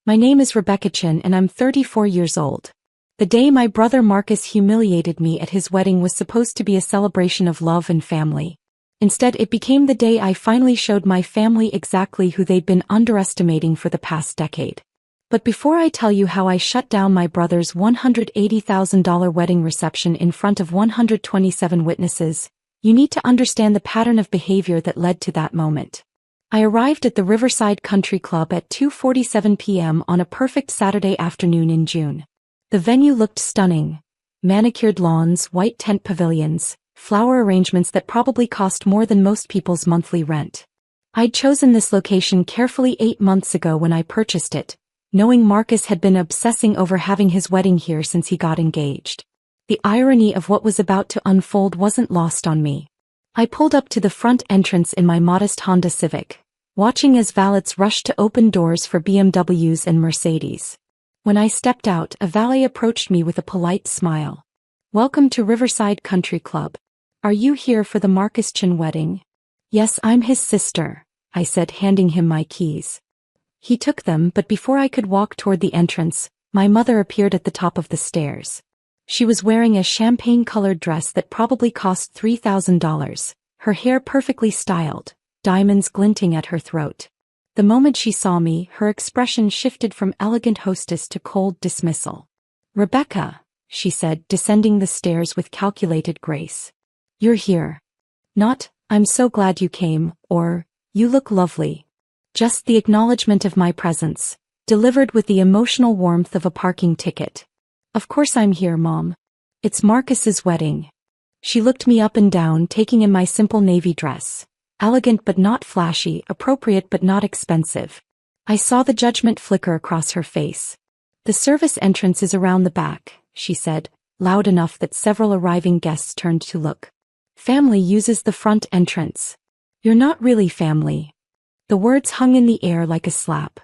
My name is Rebecca Chen and I'm 34 years old. The day my brother Marcus humiliated me at his wedding was supposed to be a celebration of love and family. Instead, it became the day I finally showed my family exactly who they'd been underestimating for the past decade. But before I tell you how I shut down my brother's $180,000 wedding reception in front of 127 witnesses, you need to understand the pattern of behavior that led to that moment. I arrived at the Riverside Country Club at 2:47 p.m. on a perfect Saturday afternoon in June. The venue looked stunning. Manicured lawns, white tent pavilions, flower arrangements that probably cost more than most people's monthly rent. I'd chosen this location carefully 8 months ago when I purchased it, knowing Marcus had been obsessing over having his wedding here since he got engaged. The irony of what was about to unfold wasn't lost on me. I pulled up to the front entrance in my modest Honda Civic, watching as valets rushed to open doors for BMWs and Mercedes. When I stepped out, a valet approached me with a polite smile. "Welcome to Riverside Country Club. Are you here for the Marcus Chen wedding?" "Yes, I'm his sister," I said, handing him my keys. He took them, but before I could walk toward the entrance, my mother appeared at the top of the stairs. She was wearing a champagne-colored dress that probably cost $3,000, her hair perfectly styled, diamonds glinting at her throat. The moment she saw me, her expression shifted from elegant hostess to cold dismissal. "Rebecca," she said, descending the stairs with calculated grace. "You're here. Not, 'I'm so glad you came,' or 'you look lovely.' Just the acknowledgement of my presence, delivered with the emotional warmth of a parking ticket. Of course I'm here, Mom. It's Marcus's wedding." She looked me up and down, taking in my simple navy dress. Elegant but not flashy, appropriate but not expensive. I saw the judgment flicker across her face. "The service entrance is around the back," she said, loud enough that several arriving guests turned to look. "Family uses the front entrance. You're not really family." The words hung in the air like a slap.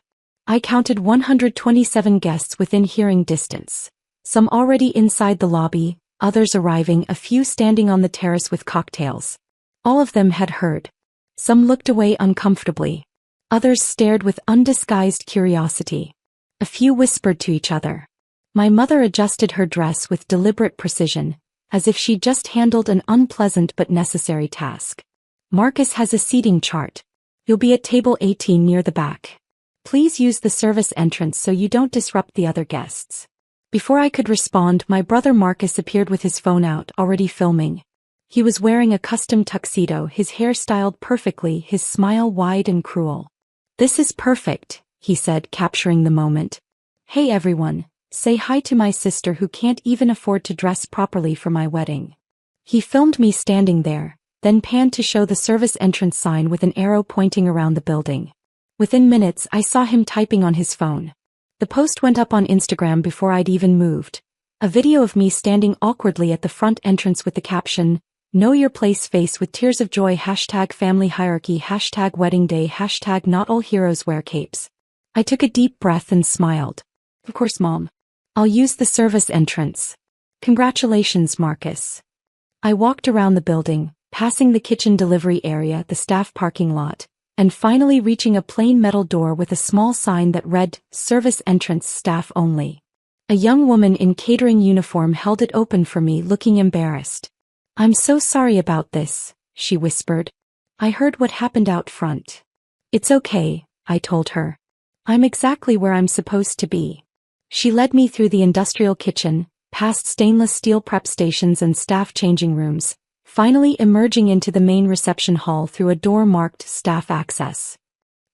I counted 127 guests within hearing distance. Some already inside the lobby, others arriving, a few standing on the terrace with cocktails. All of them had heard. Some looked away uncomfortably. Others stared with undisguised curiosity. A few whispered to each other. My mother adjusted her dress with deliberate precision, as if she'd just handled an unpleasant but necessary task. "Marcus has a seating chart. You'll be at table 18 near the back. Please use the service entrance so you don't disrupt the other guests." Before I could respond, my brother Marcus appeared with his phone out, already filming. He was wearing a custom tuxedo, his hair styled perfectly, his smile wide and cruel. "This is perfect," he said, capturing the moment. "Hey everyone, say hi to my sister who can't even afford to dress properly for my wedding." He filmed me standing there, then panned to show the service entrance sign with an arrow pointing around the building. Within minutes, I saw him typing on his phone. The post went up on Instagram before I'd even moved. A video of me standing awkwardly at the front entrance with the caption, "Know your place" face with tears of joy, #family hierarchy, #wedding day, #not all heroes wear capes. I took a deep breath and smiled. "Of course, Mom. I'll use the service entrance. Congratulations, Marcus." I walked around the building, passing the kitchen delivery area, the staff parking lot, and finally reaching a plain metal door with a small sign that read, "Service entrance, staff only." A young woman in catering uniform held it open for me, looking embarrassed. "I'm so sorry about this," she whispered. "I heard what happened out front." "It's okay," I told her. "I'm exactly where I'm supposed to be." She led me through the industrial kitchen, past stainless steel prep stations and staff changing rooms, finally emerging into the main reception hall through a door marked "Staff Access."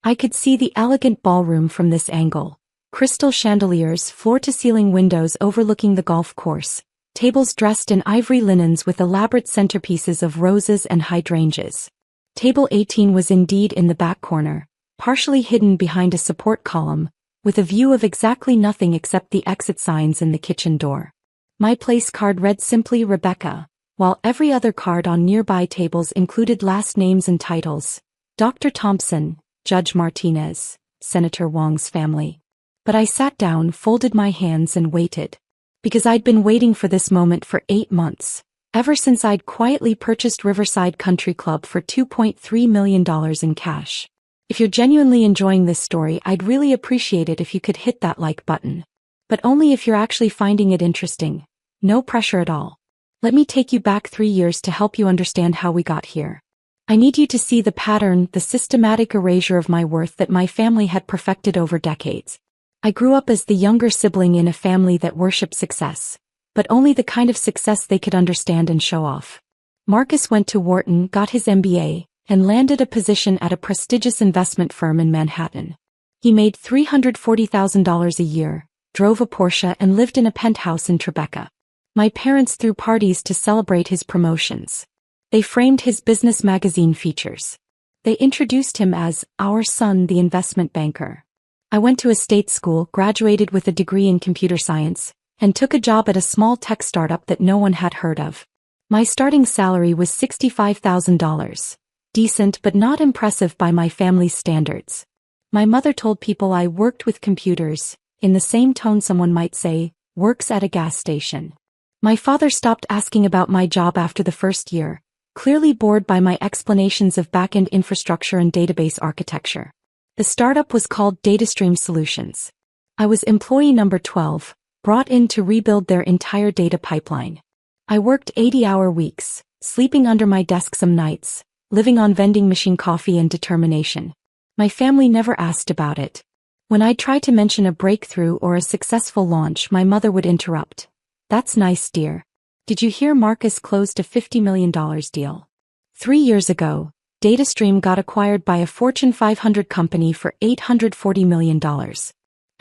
I could see the elegant ballroom from this angle. Crystal chandeliers, floor-to-ceiling windows overlooking the golf course, tables dressed in ivory linens with elaborate centerpieces of roses and hydrangeas. Table 18 was indeed in the back corner, partially hidden behind a support column, with a view of exactly nothing except the exit signs and the kitchen door. My place card read simply Rebecca, while every other card on nearby tables included last names and titles: Dr. Thompson, Judge Martinez, Senator Wong's family. But I sat down, folded my hands and waited. Because I'd been waiting for this moment for 8 months, ever since I'd quietly purchased Riverside Country Club for $2.3 million in cash. If you're genuinely enjoying this story, I'd really appreciate it if you could hit that like button. But only if you're actually finding it interesting. No pressure at all. Let me take you back 3 years to help you understand how we got here. I need you to see the pattern, the systematic erasure of my worth that my family had perfected over decades. I grew up as the younger sibling in a family that worshipped success, but only the kind of success they could understand and show off. Marcus went to Wharton, got his MBA, and landed a position at a prestigious investment firm in Manhattan. He made $340,000 a year, drove a Porsche and lived in a penthouse in Tribeca. My parents threw parties to celebrate his promotions. They framed his business magazine features. They introduced him as our son, the investment banker. I went to a state school, graduated with a degree in computer science, and took a job at a small tech startup that no one had heard of. My starting salary was $65,000. Decent but not impressive by my family's standards. My mother told people I worked with computers, in the same tone someone might say, works at a gas station. My father stopped asking about my job after the first year, clearly bored by my explanations of back-end infrastructure and database architecture. The startup was called DataStream Solutions. I was employee number 12, brought in to rebuild their entire data pipeline. I worked 80-hour weeks, sleeping under my desk some nights, living on vending machine coffee and determination. My family never asked about it. When I tried to mention a breakthrough or a successful launch, my mother would interrupt. That's nice, dear. Did you hear Marcus closed a $50 million deal? 3 years ago, DataStream got acquired by a Fortune 500 company for $840 million.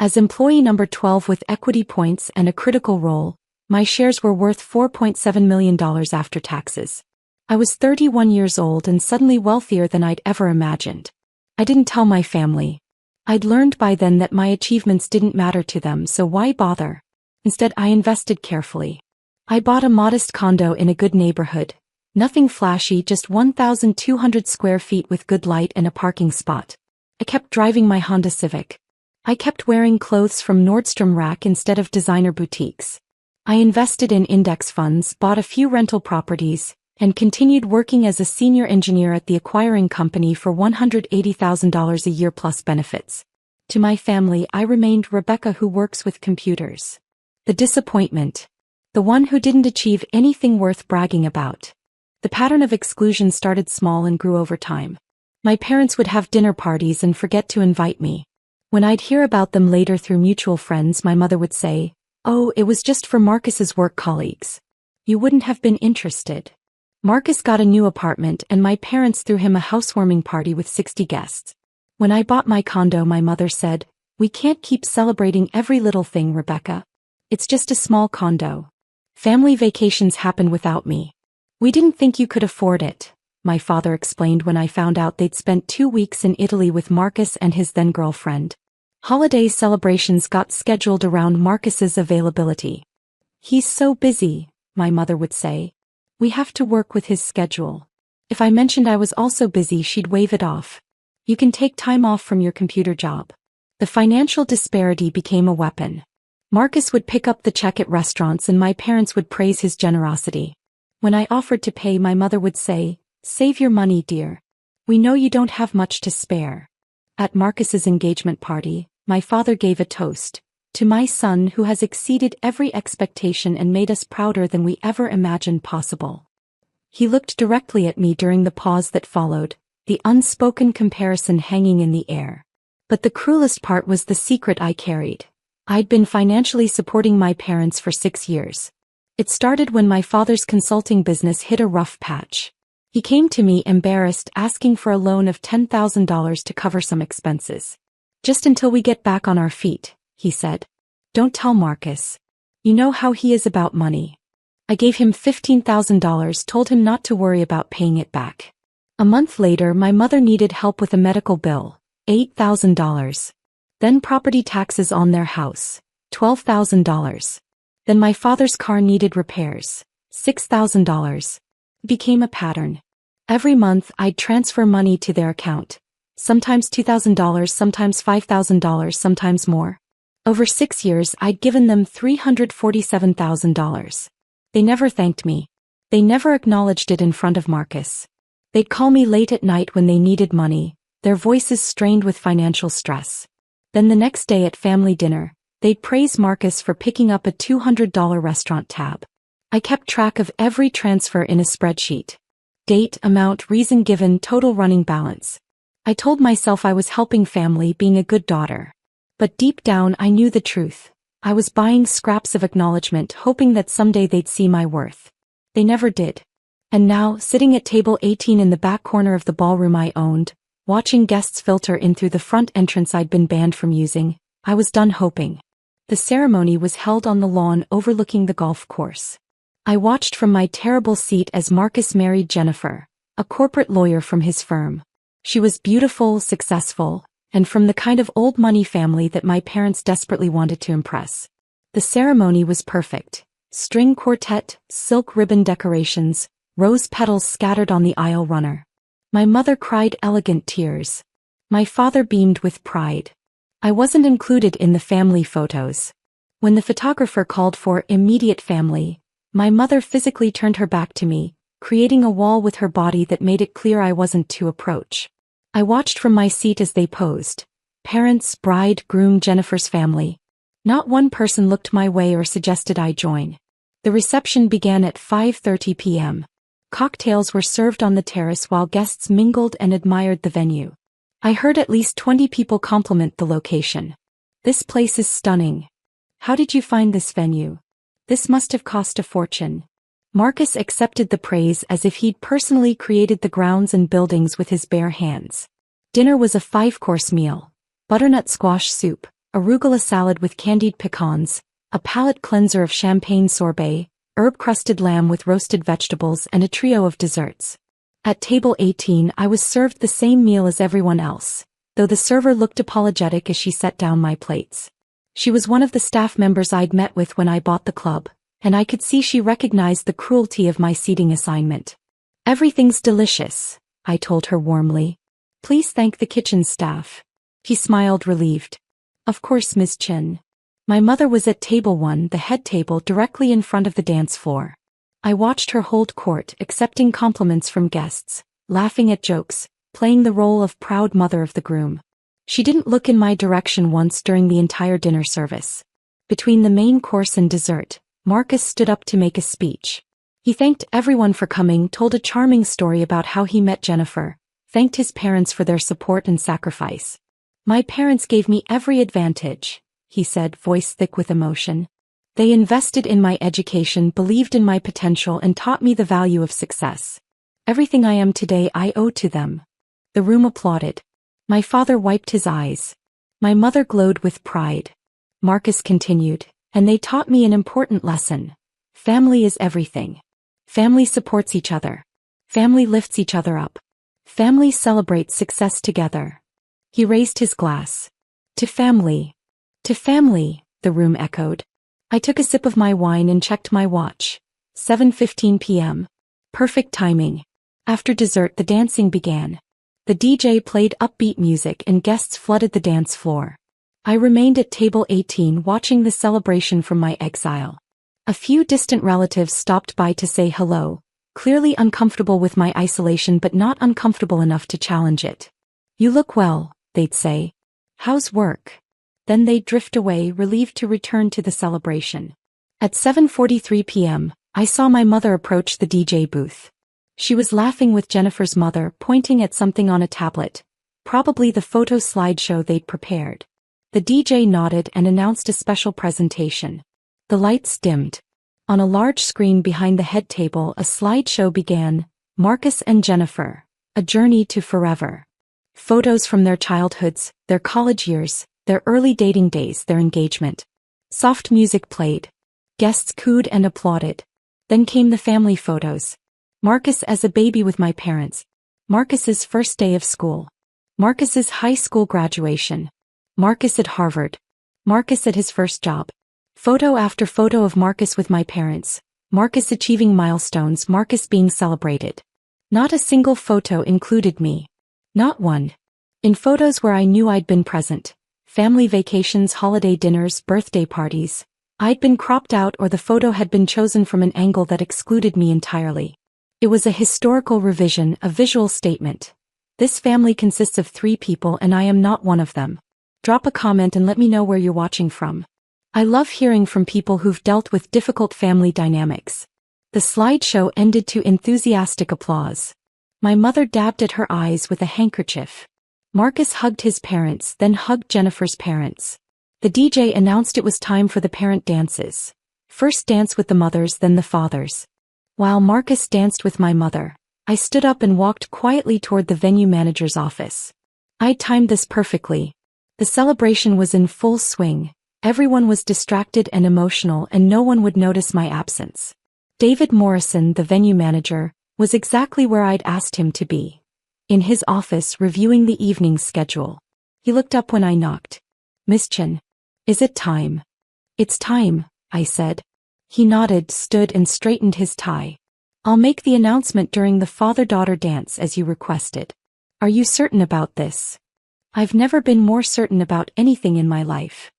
As employee number 12 with equity points and a critical role, my shares were worth $4.7 million after taxes. I was 31 years old and suddenly wealthier than I'd ever imagined. I didn't tell my family. I'd learned by then that my achievements didn't matter to them, so why bother? Instead, I invested carefully. I bought a modest condo in a good neighborhood. Nothing flashy, just 1,200 square feet with good light and a parking spot. I kept driving my Honda Civic. I kept wearing clothes from Nordstrom Rack instead of designer boutiques. I invested in index funds, bought a few rental properties, and continued working as a senior engineer at the acquiring company for $180,000 a year plus benefits. To my family, I remained Rebecca who works with computers. The disappointment. The one who didn't achieve anything worth bragging about. The pattern of exclusion started small and grew over time. My parents would have dinner parties and forget to invite me. When I'd hear about them later through mutual friends, my mother would say, "Oh, it was just for Marcus's work colleagues. You wouldn't have been interested." Marcus got a new apartment and my parents threw him a housewarming party with 60 guests. When I bought my condo, my mother said, "We can't keep celebrating every little thing, Rebecca. It's just a small condo. Family vacations happen without me." "We didn't think you could afford it," my father explained when I found out they'd spent 2 weeks in Italy with Marcus and his then-girlfriend. Holiday celebrations got scheduled around Marcus's availability. "He's so busy," my mother would say. "We have to work with his schedule." If I mentioned I was also busy, she'd wave it off. "You can take time off from your computer job." The financial disparity became a weapon. Marcus would pick up the check at restaurants and my parents would praise his generosity. When I offered to pay, my mother would say, "Save your money, dear. We know you don't have much to spare." At Marcus's engagement party, my father gave a toast, "To my son who has exceeded every expectation and made us prouder than we ever imagined possible." He looked directly at me during the pause that followed, the unspoken comparison hanging in the air. But the cruelest part was the secret I carried. I'd been financially supporting my parents for 6 years. It started when my father's consulting business hit a rough patch. He came to me embarrassed, asking for a loan of $10,000 to cover some expenses. "Just until we get back on our feet," he said. "Don't tell Marcus. You know how he is about money." I gave him $15,000, told him not to worry about paying it back. A month later, my mother needed help with a medical bill, $8,000. Then property taxes on their house, $12,000. Then my father's car needed repairs, $6,000. It became a pattern. Every month I'd transfer money to their account. Sometimes $2,000, sometimes $5,000, sometimes more. Over 6 years I'd given them $347,000. They never thanked me. They never acknowledged it in front of Marcus. They'd call me late at night when they needed money, their voices strained with financial stress. Then the next day at family dinner, they'd praise Marcus for picking up a $200 restaurant tab. I kept track of every transfer in a spreadsheet. Date, amount, reason given, total running balance. I told myself I was helping family, being a good daughter. But deep down I knew the truth. I was buying scraps of acknowledgement, hoping that someday they'd see my worth. They never did. And now, sitting at table 18 in the back corner of the ballroom I owned, watching guests filter in through the front entrance I'd been banned from using, I was done hoping. The ceremony was held on the lawn overlooking the golf course. I watched from my terrible seat as Marcus married Jennifer, a corporate lawyer from his firm. She was beautiful, successful, and from the kind of old money family that my parents desperately wanted to impress. The ceremony was perfect. String quartet, silk ribbon decorations, rose petals scattered on the aisle runner. My mother cried elegant tears. My father beamed with pride. I wasn't included in the family photos. When the photographer called for immediate family, my mother physically turned her back to me, creating a wall with her body that made it clear I wasn't to approach. I watched from my seat as they posed. Parents, bride, groom, Jennifer's family. Not one person looked my way or suggested I join. The reception began at 5:30 p.m. Cocktails were served on the terrace while guests mingled and admired the venue. I heard at least 20 people compliment the location. "This place is stunning. How did you find this venue? This must have cost a fortune." Marcus accepted the praise as if he'd personally created the grounds and buildings with his bare hands. Dinner was a 5-course meal. Butternut squash soup, arugula salad with candied pecans, a palate cleanser of champagne sorbet, herb-crusted lamb with roasted vegetables, and a trio of desserts. At table 18 I was served the same meal as everyone else, though the server looked apologetic as she set down my plates. She was one of the staff members I'd met with when I bought the club, and I could see she recognized the cruelty of my seating assignment. "Everything's delicious," I told her warmly. "Please thank the kitchen staff." She smiled relieved. "Of course, Ms. Chen." My mother was at table 1, the head table directly in front of the dance floor. I watched her hold court, accepting compliments from guests, laughing at jokes, playing the role of proud mother of the groom. She didn't look in my direction once during the entire dinner service. Between the main course and dessert, Marcus stood up to make a speech. He thanked everyone for coming, told a charming story about how he met Jennifer, thanked his parents for their support and sacrifice. "My parents gave me every advantage," he said, voice thick with emotion. "They invested in my education, believed in my potential, and taught me the value of success. Everything I am today I owe to them." The room applauded. My father wiped his eyes. My mother glowed with pride. Marcus continued, "And they taught me an important lesson. Family is everything. Family supports each other. Family lifts each other up. Family celebrates success together." He raised his glass. "To family. To family," the room echoed. I took a sip of my wine and checked my watch. 7:15 p.m. Perfect timing. After dessert the dancing began. The DJ played upbeat music and guests flooded the dance floor. I remained at table 18 watching the celebration from my exile. A few distant relatives stopped by to say hello, clearly uncomfortable with my isolation but not uncomfortable enough to challenge it. "You look well," they'd say. "How's work?" Then they'd drift away, relieved to return to the celebration. At 7:43 p.m., I saw my mother approach the DJ booth. She was laughing with Jennifer's mother, pointing at something on a tablet, probably the photo slideshow they'd prepared. The DJ nodded and announced a special presentation. The lights dimmed. On a large screen behind the head table a slideshow began, Marcus and Jennifer, a journey to forever. Photos from their childhoods, their college years, their early dating days, their engagement. Soft music played. Guests cooed and applauded. Then came the family photos. Marcus as a baby with my parents. Marcus's first day of school. Marcus's high school graduation. Marcus at Harvard. Marcus at his first job. Photo after photo of Marcus with my parents. Marcus achieving milestones, Marcus being celebrated. Not a single photo included me. Not one. In photos where I knew I'd been present, family vacations, holiday dinners, birthday parties, I'd been cropped out or the photo had been chosen from an angle that excluded me entirely. It was a historical revision, a visual statement. This family consists of 3 people and I am not one of them. Drop a comment and let me know where you're watching from. I love hearing from people who've dealt with difficult family dynamics. The slideshow ended to enthusiastic applause. My mother dabbed at her eyes with a handkerchief. Marcus hugged his parents, then hugged Jennifer's parents. The DJ announced it was time for the parent dances. First dance with the mothers, then the fathers. While Marcus danced with my mother, I stood up and walked quietly toward the venue manager's office. I timed this perfectly. The celebration was in full swing. Everyone was distracted and emotional and no one would notice my absence. David Morrison, the venue manager, was exactly where I'd asked him to be. In his office reviewing the evening's schedule. He looked up when I knocked. "Miss Chen, is it time?" "It's time," I said. He nodded, stood and straightened his tie. "I'll make the announcement during the father-daughter dance as you requested. Are you certain about this?" "I've never been more certain about anything in my life."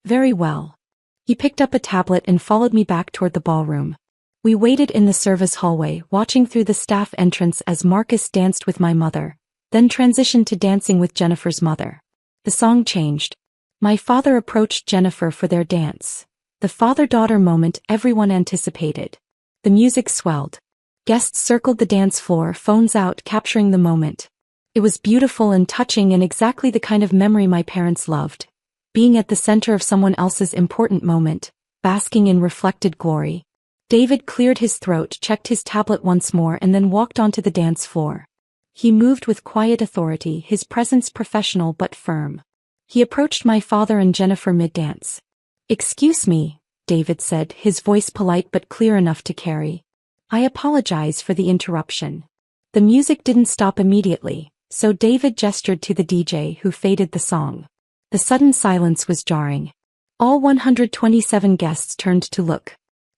"Very well." He picked up a tablet and followed me back toward the ballroom. We waited in the service hallway, watching through the staff entrance as Marcus danced with my mother, then transitioned to dancing with Jennifer's mother. The song changed. My father approached Jennifer for their dance. The father-daughter moment everyone anticipated. The music swelled. Guests circled the dance floor, phones out, capturing the moment. It was beautiful and touching and exactly the kind of memory my parents loved. Being at the center of someone else's important moment, basking in reflected glory. David cleared his throat, checked his tablet once more and then walked onto the dance floor. He moved with quiet authority, his presence professional but firm. He approached my father and Jennifer mid-dance. "Excuse me," David said, his voice polite but clear enough to carry. "I apologize for the interruption." The music didn't stop immediately, so David gestured to the DJ who faded the song. The sudden silence was jarring. All 127 guests turned to look.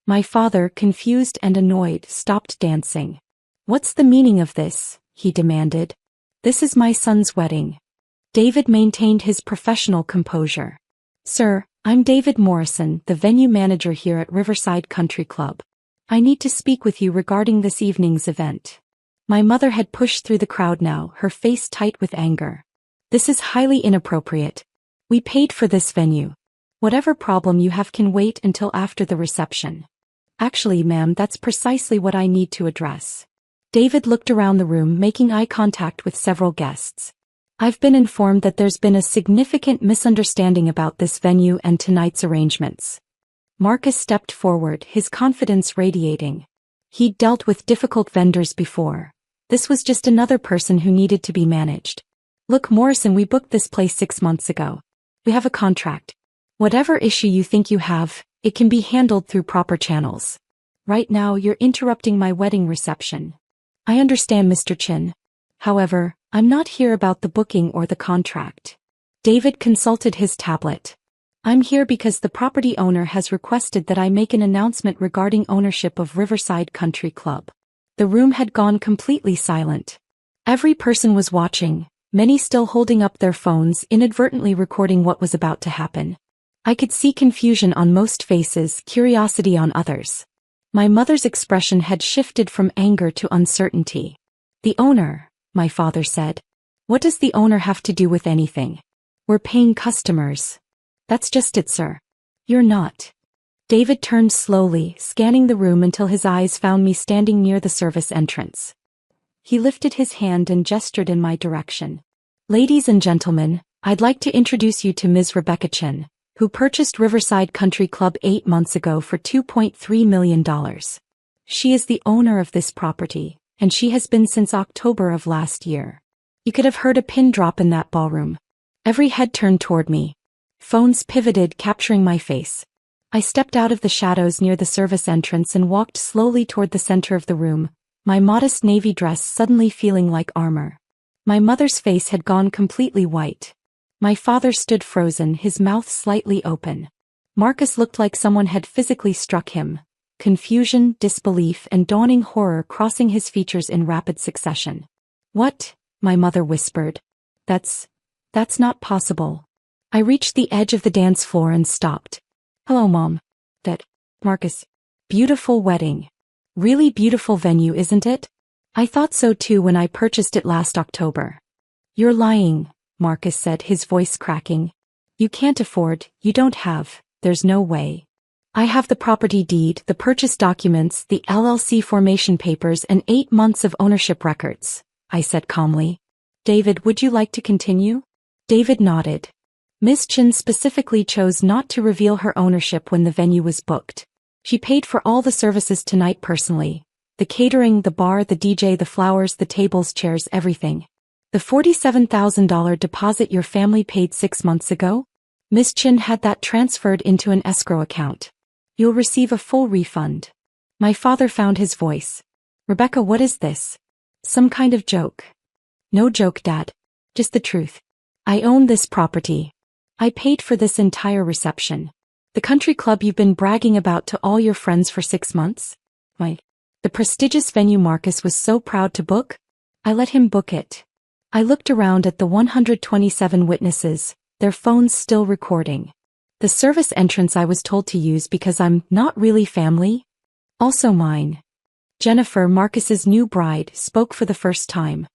My father, confused and annoyed, stopped dancing. "What's the meaning of this?" he demanded. "This is my son's wedding." David maintained his professional composure. "Sir, I'm David Morrison, the venue manager here at Riverside Country Club. I need to speak with you regarding this evening's event." My mother had pushed through the crowd now, her face tight with anger. "This is highly inappropriate. We paid for this venue. Whatever problem you have can wait until after the reception." "Actually, ma'am, that's precisely what I need to address." David looked around the room, making eye contact with several guests. "I've been informed that there's been a significant misunderstanding about this venue and tonight's arrangements." Marcus stepped forward, his confidence radiating. He'd dealt with difficult vendors before. This was just another person who needed to be managed. "Look, Morrison, we booked this place 6 months ago. We have a contract. Whatever issue you think you have, it can be handled through proper channels. Right now you're interrupting my wedding reception." "I understand, Mr. Chen. However, I'm not here about the booking or the contract." David consulted his tablet. "I'm here because the property owner has requested that I make an announcement regarding ownership of Riverside Country Club." The room had gone completely silent. Every person was watching, many still holding up their phones, inadvertently recording what was about to happen. I could see confusion on most faces, curiosity on others. My mother's expression had shifted from anger to uncertainty. "The owner," my father said. "What does the owner have to do with anything? We're paying customers." "That's just it, sir." "You're not." David turned slowly, scanning the room until his eyes found me standing near the service entrance. He lifted his hand and gestured in my direction. "Ladies and gentlemen, I'd like to introduce you to Ms. Rebecca Chen, who purchased Riverside Country Club 8 months ago for $2.3 million. She is the owner of this property, and she has been since October of last year." You could have heard a pin drop in that ballroom. Every head turned toward me. Phones pivoted, capturing my face. I stepped out of the shadows near the service entrance and walked slowly toward the center of the room, my modest navy dress suddenly feeling like armor. My mother's face had gone completely white. My father stood frozen, his mouth slightly open. Marcus looked like someone had physically struck him. Confusion, disbelief, and dawning horror crossing his features in rapid succession. "What?" my mother whispered. That's not possible." I reached the edge of the dance floor and stopped. "Hello, Mom." Marcus. "Beautiful wedding. Really beautiful venue, isn't it? I thought so too when I purchased it last October." You're lying, Marcus said, his voice cracking. You can't afford, you don't have, there's no way. I have the property deed, the purchase documents, the LLC formation papers, and 8 months of ownership records, I said calmly. David, would you like to continue? David nodded. Ms. Chen specifically chose not to reveal her ownership when the venue was booked. She paid for all the services tonight personally. The catering, the bar, the DJ, the flowers, the tables, chairs, everything. The $47,000 deposit your family paid 6 months ago? Ms. Chen had that transferred into an escrow account. You'll receive a full refund. My father found his voice. Rebecca, what is this? Some kind of joke. No joke, Dad. Just the truth. I own this property. I paid for this entire reception. The country club you've been bragging about to all your friends for 6 months? The prestigious venue Marcus was so proud to book? I let him book it. I looked around at the 127 witnesses, their phones still recording. The service entrance I was told to use because I'm not really family? Also mine. Jennifer, Marcus's new bride, spoke for the first time.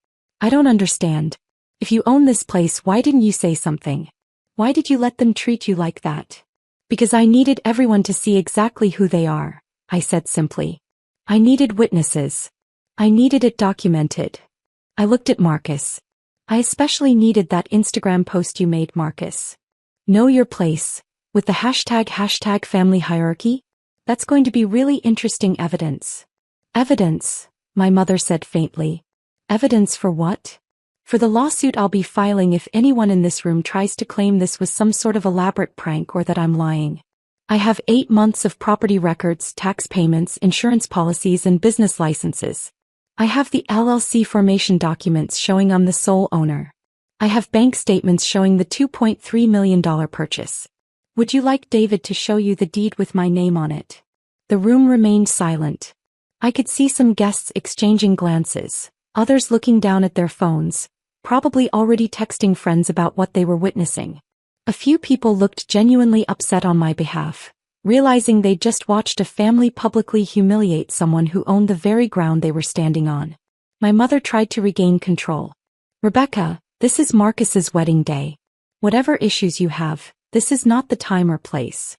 I don't understand. If you own this place, why didn't you say something? Why did you let them treat you like that? Because I needed everyone to see exactly who they are, I said simply. I needed witnesses. I needed it documented. I looked at Marcus. I especially needed that Instagram post you made, Marcus. Know your place. With the hashtag family hierarchy? That's going to be really interesting evidence. Evidence, my mother said faintly. Evidence for what? For the lawsuit I'll be filing if anyone in this room tries to claim this was some sort of elaborate prank or that I'm lying. I have 8 months of property records, tax payments, insurance policies, and business licenses. I have the LLC formation documents showing I'm the sole owner. I have bank statements showing the $2.3 million purchase. Would you like David to show you the deed with my name on it? The room remained silent. I could see some guests exchanging glances, others looking down at their phones, probably already texting friends about what they were witnessing. A few people looked genuinely upset on my behalf, realizing they'd just watched a family publicly humiliate someone who owned the very ground they were standing on. My mother tried to regain control. Rebecca, this is Marcus's wedding day. Whatever issues you have, this is not the time or place.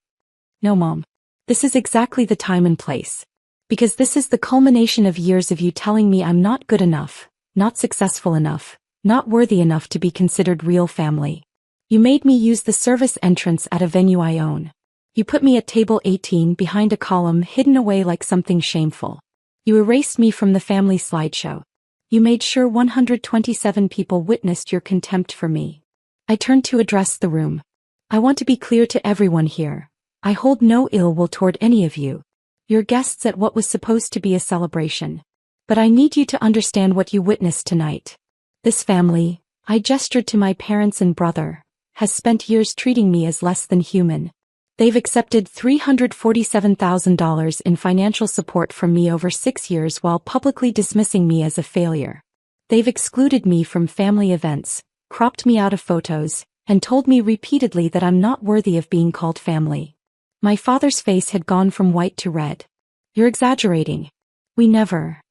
No, Mom. This is exactly the time and place. Because this is the culmination of years of you telling me I'm not good enough, not successful enough, not worthy enough to be considered real family. You made me use the service entrance at a venue I own. You put me at table 18 behind a column hidden away like something shameful. You erased me from the family slideshow. You made sure 127 people witnessed your contempt for me. I turned to address the room. I want to be clear to everyone here. I hold no ill will toward any of you. You're guests at what was supposed to be a celebration. But I need you to understand what you witnessed tonight. This family, I gestured to my parents and brother, has spent years treating me as less than human. They've accepted $347,000 in financial support from me over 6 years while publicly dismissing me as a failure. They've excluded me from family events, cropped me out of photos, and told me repeatedly that I'm not worthy of being called family. My father's face had gone from white to red. You're exaggerating. We never.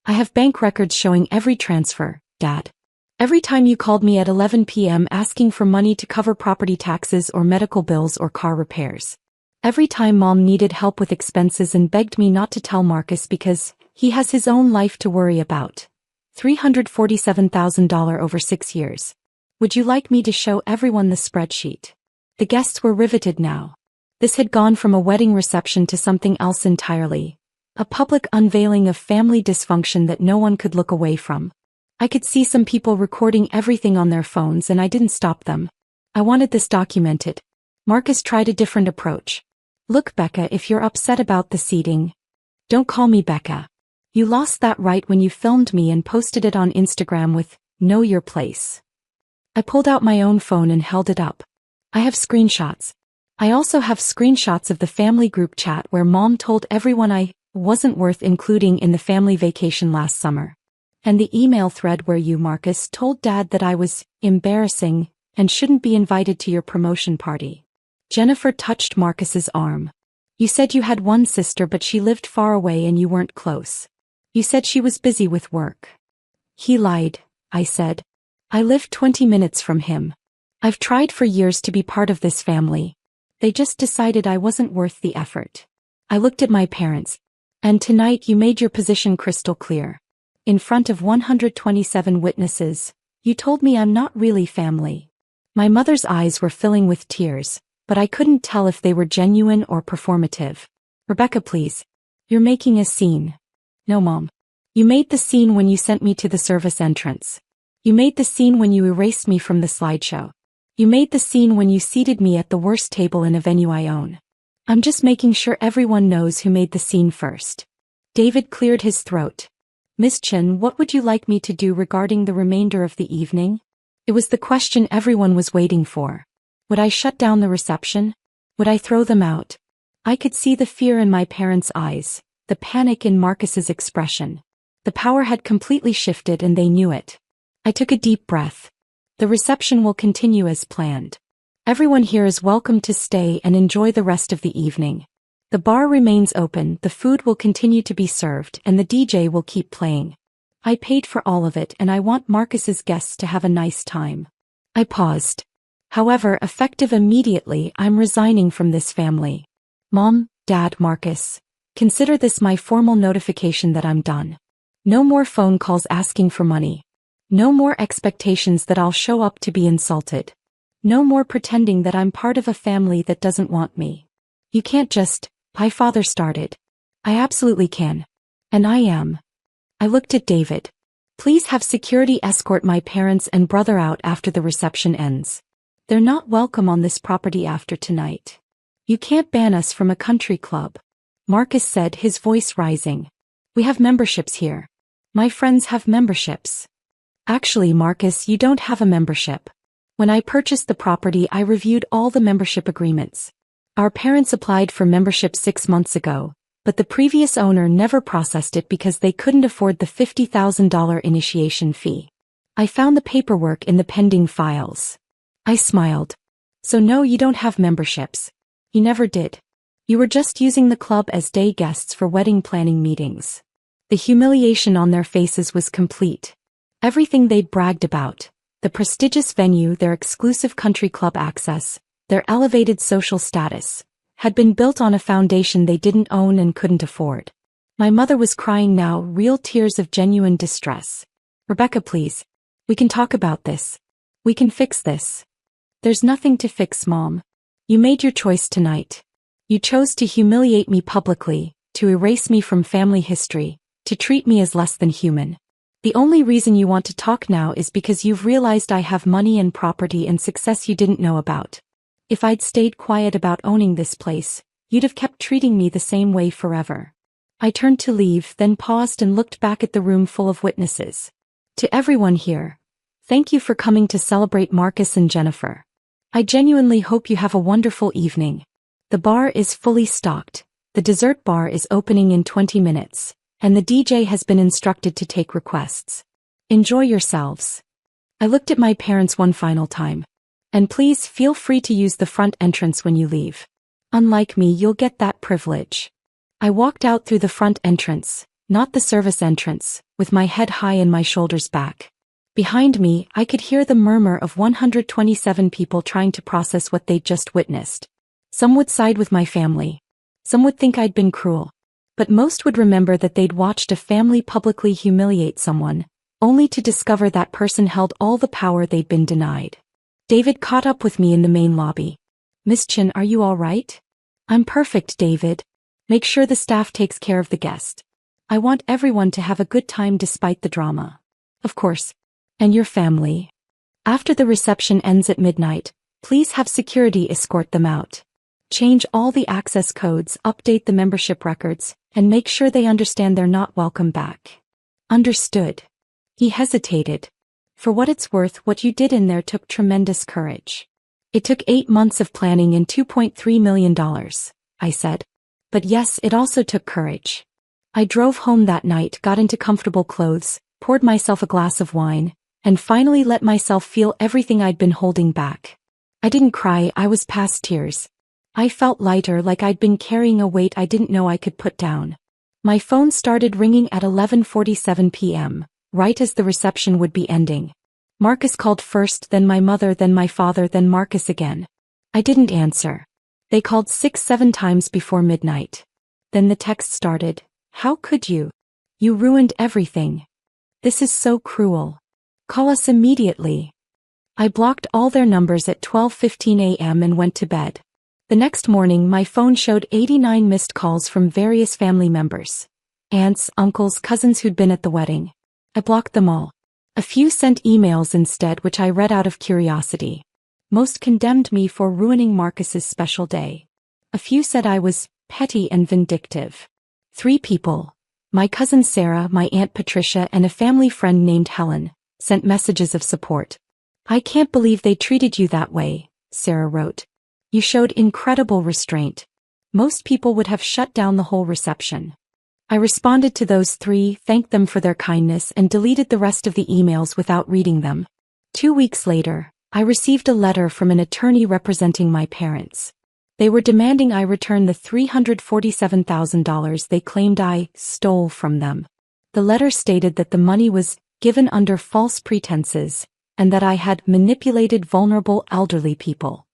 I have bank records showing every transfer, Dad. Every time you called me at 11 p.m. asking for money to cover property taxes or medical bills or car repairs. Every time Mom needed help with expenses and begged me not to tell Marcus because he has his own life to worry about. $347,000 over 6 years. Would you like me to show everyone the spreadsheet? The guests were riveted now. This had gone from a wedding reception to something else entirely. A public unveiling of family dysfunction that no one could look away from. I could see some people recording everything on their phones and I didn't stop them. I wanted this documented. Marcus tried a different approach. Look, Becca, if you're upset about the seating. Don't call me Becca. You lost that right when you filmed me and posted it on Instagram with, "Know your place." I pulled out my own phone and held it up. I have screenshots. I also have screenshots of the family group chat where Mom told everyone I wasn't worth including in the family vacation last summer. And the email thread where you, Marcus, told Dad that I was embarrassing and shouldn't be invited to your promotion party. Jennifer touched Marcus's arm. You said you had one sister but she lived far away and you weren't close. You said she was busy with work. He lied, I said. I live 20 minutes from him. I've tried for years to be part of this family. They just decided I wasn't worth the effort. I looked at my parents. And tonight you made your position crystal clear. In front of 127 witnesses, you told me I'm not really family. My mother's eyes were filling with tears, but I couldn't tell if they were genuine or performative. Rebecca, please. You're making a scene. No, Mom. You made the scene when you sent me to the service entrance. You made the scene when you erased me from the slideshow. You made the scene when you seated me at the worst table in a venue I own. I'm just making sure everyone knows who made the scene first. David cleared his throat. Miss Chen, what would you like me to do regarding the remainder of the evening? It was the question everyone was waiting for. Would I shut down the reception? Would I throw them out? I could see the fear in my parents' eyes, the panic in Marcus's expression. The power had completely shifted and they knew it. I took a deep breath. The reception will continue as planned. Everyone here is welcome to stay and enjoy the rest of the evening. The bar remains open, the food will continue to be served, and the DJ will keep playing. I paid for all of it and I want Marcus's guests to have a nice time. I paused. However, effective immediately, I'm resigning from this family. Mom, Dad, Marcus, consider this my formal notification that I'm done. No more phone calls asking for money. No more expectations that I'll show up to be insulted. No more pretending that I'm part of a family that doesn't want me. You can't just, my father started. I absolutely can. And I am. I looked at David. Please have security escort my parents and brother out after the reception ends. They're not welcome on this property after tonight. You can't ban us from a country club. Marcus said, his voice rising. We have memberships here. My friends have memberships. Actually, Marcus, you don't have a membership. When I purchased the property, I reviewed all the membership agreements. Our parents applied for membership 6 months ago, but the previous owner never processed it because they couldn't afford the $50,000 initiation fee. I found the paperwork in the pending files. I smiled. So no, you don't have memberships. You never did. You were just using the club as day guests for wedding planning meetings. The humiliation on their faces was complete. Everything they'd bragged about, the prestigious venue, their exclusive country club access, their elevated social status, had been built on a foundation they didn't own and couldn't afford. My mother was crying now, real tears of genuine distress. Rebecca, please. We can talk about this. We can fix this. There's nothing to fix, Mom. You made your choice tonight. You chose to humiliate me publicly, to erase me from family history, to treat me as less than human. The only reason you want to talk now is because you've realized I have money and property and success you didn't know about. If I'd stayed quiet about owning this place, you'd have kept treating me the same way forever. I turned to leave, then paused and looked back at the room full of witnesses. To everyone here, thank you for coming to celebrate Marcus and Jennifer. I genuinely hope you have a wonderful evening. The bar is fully stocked. The dessert bar is opening in 20 minutes. And the DJ has been instructed to take requests. Enjoy yourselves. I looked at my parents one final time. And please feel free to use the front entrance when you leave. Unlike me, you'll get that privilege. I walked out through the front entrance, not the service entrance, with my head high and my shoulders back. Behind me, I could hear the murmur of 127 people trying to process what they'd just witnessed. Some would side with my family. Some would think I'd been cruel. But most would remember that they'd watched a family publicly humiliate someone, only to discover that person held all the power they'd been denied. David caught up with me in the main lobby. Miss Chen, are you all right? I'm perfect, David. Make sure the staff takes care of the guest. I want everyone to have a good time despite the drama. Of course. And your family. After the reception ends at midnight, please have security escort them out. Change all the access codes, update the membership records, and make sure they understand they're not welcome back. Understood. He hesitated. For what it's worth, what you did in there took tremendous courage. It took 8 months of planning and $2.3 million, I said. But yes, it also took courage. I drove home that night, got into comfortable clothes, poured myself a glass of wine, and finally let myself feel everything I'd been holding back. I didn't cry, I was past tears. I felt lighter, like I'd been carrying a weight I didn't know I could put down. My phone started ringing at 11:47 p.m., right as the reception would be ending. Marcus called first, then my mother, then my father, then Marcus again. I didn't answer. They called 6-7 times before midnight. Then the text started. How could you? You ruined everything. This is so cruel. Call us immediately. I blocked all their numbers at 12:15 a.m. and went to bed. The next morning my phone showed 89 missed calls from various family members. Aunts, uncles, cousins who'd been at the wedding. I blocked them all. A few sent emails instead, which I read out of curiosity. Most condemned me for ruining Marcus's special day. A few said I was petty and vindictive. 3 people, my cousin Sarah, my Aunt Patricia, and a family friend named Helen, sent messages of support. I can't believe they treated you that way, Sarah wrote. You showed incredible restraint. Most people would have shut down the whole reception. I responded to those 3, thanked them for their kindness, and deleted the rest of the emails without reading them. 2 weeks later, I received a letter from an attorney representing my parents. They were demanding I return the $347,000 they claimed I stole from them. The letter stated that the money was given under false pretenses, and that I had manipulated vulnerable elderly people.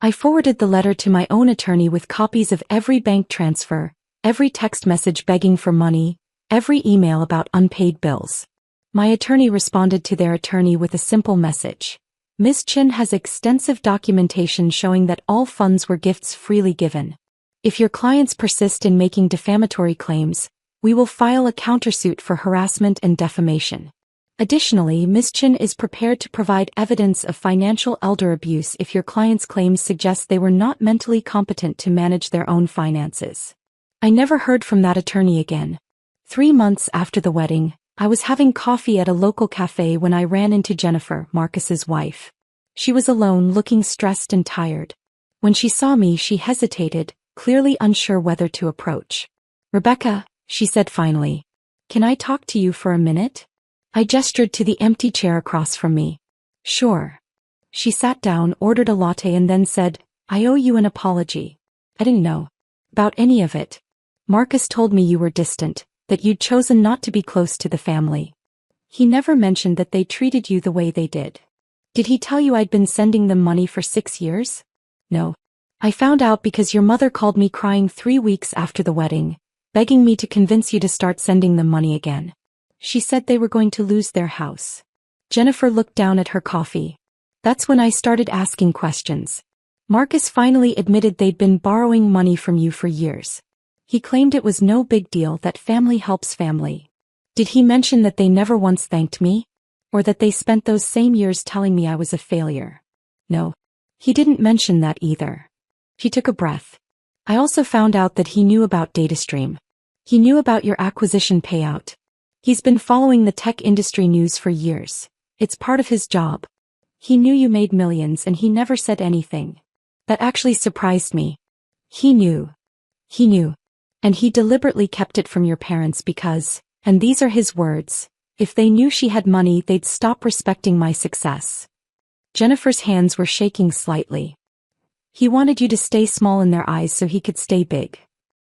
I forwarded the letter to my own attorney with copies of every bank transfer, every text message begging for money, every email about unpaid bills. My attorney responded to their attorney with a simple message. Ms. Chen has extensive documentation showing that all funds were gifts freely given. If your clients persist in making defamatory claims, we will file a countersuit for harassment and defamation. Additionally, Ms. Chen is prepared to provide evidence of financial elder abuse if your clients' claims suggest they were not mentally competent to manage their own finances. I never heard from that attorney again. 3 months after the wedding, I was having coffee at a local cafe when I ran into Jennifer, Marcus's wife. She was alone, looking stressed and tired. When she saw me, she hesitated, clearly unsure whether to approach. Rebecca, she said finally. Can I talk to you for a minute? I gestured to the empty chair across from me. Sure. She sat down, ordered a latte, and then said, I owe you an apology. I didn't know about any of it. Marcus told me you were distant, that you'd chosen not to be close to the family. He never mentioned that they treated you the way they did. Did he tell you I'd been sending them money for 6 years? No. I found out because your mother called me crying 3 weeks after the wedding, begging me to convince you to start sending them money again. She said they were going to lose their house. Jennifer looked down at her coffee. That's when I started asking questions. Marcus finally admitted they'd been borrowing money from you for years. He claimed it was no big deal, that family helps family. Did he mention that they never once thanked me? Or that they spent those same years telling me I was a failure? No. He didn't mention that either. She took a breath. I also found out that he knew about DataStream. He knew about your acquisition payout. He's been following the tech industry news for years. It's part of his job. He knew you made millions and he never said anything. That actually surprised me. He knew. He knew. And he deliberately kept it from your parents because, and these are his words, if they knew she had money, they'd stop respecting my success. Jennifer's hands were shaking slightly. He wanted you to stay small in their eyes so he could stay big.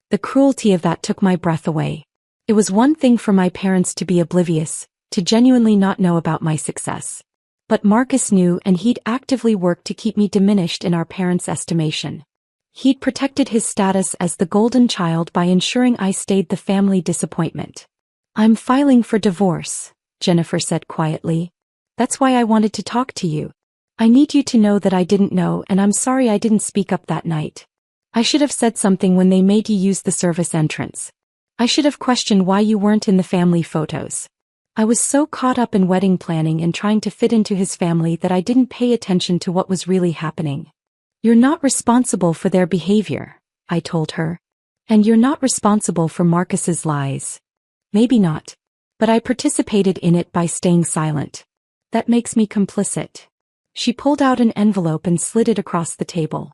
The cruelty of that took my breath away. It was one thing for my parents to be oblivious, to genuinely not know about my success. But Marcus knew, and he'd actively worked to keep me diminished in our parents' estimation. He'd protected his status as the golden child by ensuring I stayed the family disappointment. I'm filing for divorce, Jennifer said quietly. That's why I wanted to talk to you. I need you to know that I didn't know, and I'm sorry I didn't speak up that night. I should have said something when they made you use the service entrance. I should have questioned why you weren't in the family photos. I was so caught up in wedding planning and trying to fit into his family that I didn't pay attention to what was really happening. You're not responsible for their behavior, I told her. And you're not responsible for Marcus's lies. Maybe not. But I participated in it by staying silent. That makes me complicit. She pulled out an envelope and slid it across the table.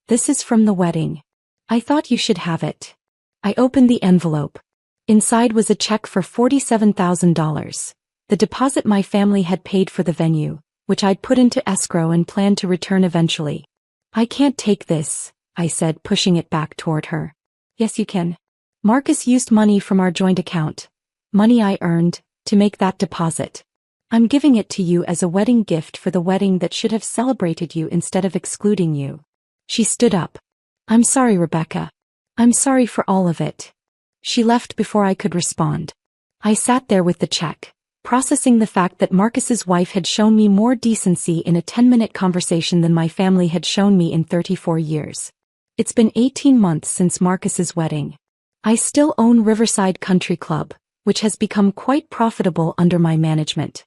This is from the wedding. I thought you should have it. I opened the envelope. Inside was a check for $47,000, the deposit my family had paid for the venue, which I'd put into escrow and planned to return eventually. I can't take this, I said, pushing it back toward her. Yes, you can. Marcus used money from our joint account, money I earned, to make that deposit. I'm giving it to you as a wedding gift for the wedding that should have celebrated you instead of excluding you." She stood up. "I'm sorry, Rebecca. I'm sorry for all of it." She left before I could respond. I sat there with the check, processing the fact that Marcus's wife had shown me more decency in a 10-minute conversation than my family had shown me in 34 years. It's been 18 months since Marcus's wedding. I still own Riverside Country Club, which has become quite profitable under my management.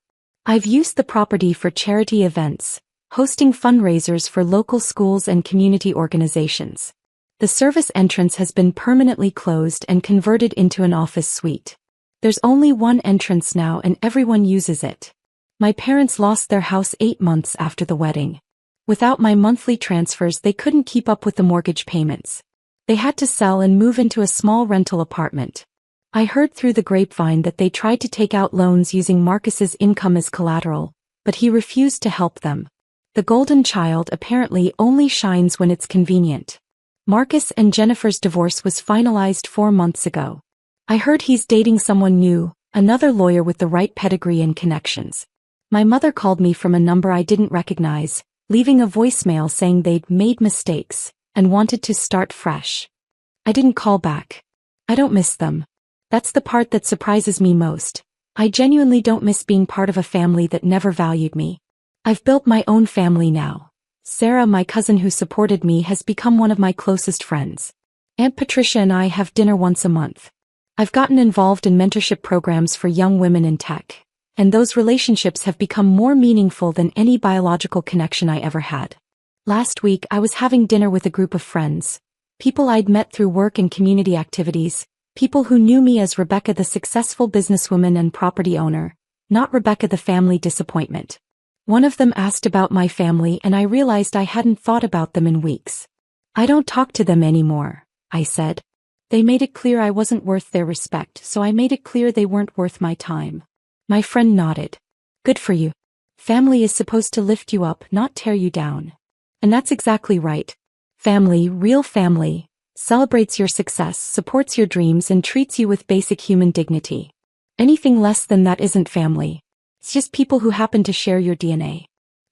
I've used the property for charity events, hosting fundraisers for local schools and community organizations. The service entrance has been permanently closed and converted into an office suite. There's only one entrance now and everyone uses it. My parents lost their house 8 months after the wedding. Without my monthly transfers, they couldn't keep up with the mortgage payments. They had to sell and move into a small rental apartment. I heard through the grapevine that they tried to take out loans using Marcus's income as collateral, but he refused to help them. The golden child apparently only shines when it's convenient. Marcus and Jennifer's divorce was finalized 4 months ago. I heard he's dating someone new, another lawyer with the right pedigree and connections. My mother called me from a number I didn't recognize, leaving a voicemail saying they'd made mistakes and wanted to start fresh. I didn't call back. I don't miss them. That's the part that surprises me most. I genuinely don't miss being part of a family that never valued me. I've built my own family now. Sarah, my cousin who supported me, has become one of my closest friends. Aunt Patricia and I have dinner once a month. I've gotten involved in mentorship programs for young women in tech, and those relationships have become more meaningful than any biological connection I ever had. Last week I was having dinner with a group of friends, people I'd met through work and community activities, people who knew me as Rebecca the successful businesswoman and property owner, not Rebecca the family disappointment. One of them asked about my family and I realized I hadn't thought about them in weeks. "I don't talk to them anymore," I said. "They made it clear I wasn't worth their respect, so I made it clear they weren't worth my time." My friend nodded. "Good for you. Family is supposed to lift you up, not tear you down." And that's exactly right. Family, real family, celebrates your success, supports your dreams, and treats you with basic human dignity. Anything less than that isn't family. It's just people who happen to share your DNA.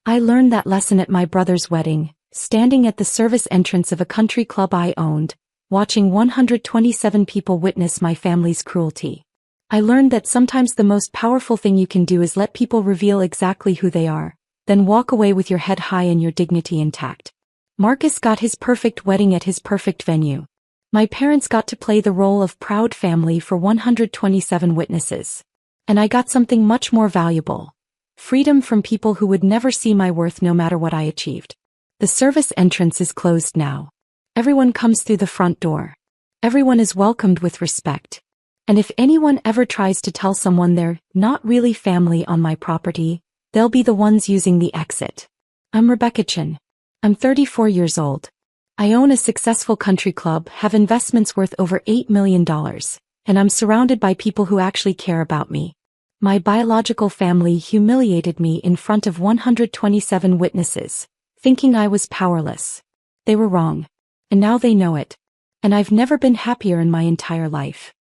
I learned that lesson at my brother's wedding, standing at the service entrance of a country club I owned, watching 127 people witness my family's cruelty. I learned that sometimes the most powerful thing you can do is let people reveal exactly who they are, then walk away with your head high and your dignity intact. Marcus got his perfect wedding at his perfect venue. My parents got to play the role of proud family for 127 witnesses. And I got something much more valuable: freedom from people who would never see my worth no matter what I achieved. The service entrance is closed now. Everyone comes through the front door. Everyone is welcomed with respect. And if anyone ever tries to tell someone they're not really family on my property, they'll be the ones using the exit. I'm Rebecca Chen. I'm 34 years old. I own a successful country club, have investments worth over $8 million, and I'm surrounded by people who actually care about me. My biological family humiliated me in front of 127 witnesses, thinking I was powerless. They were wrong. And now they know it. And I've never been happier in my entire life.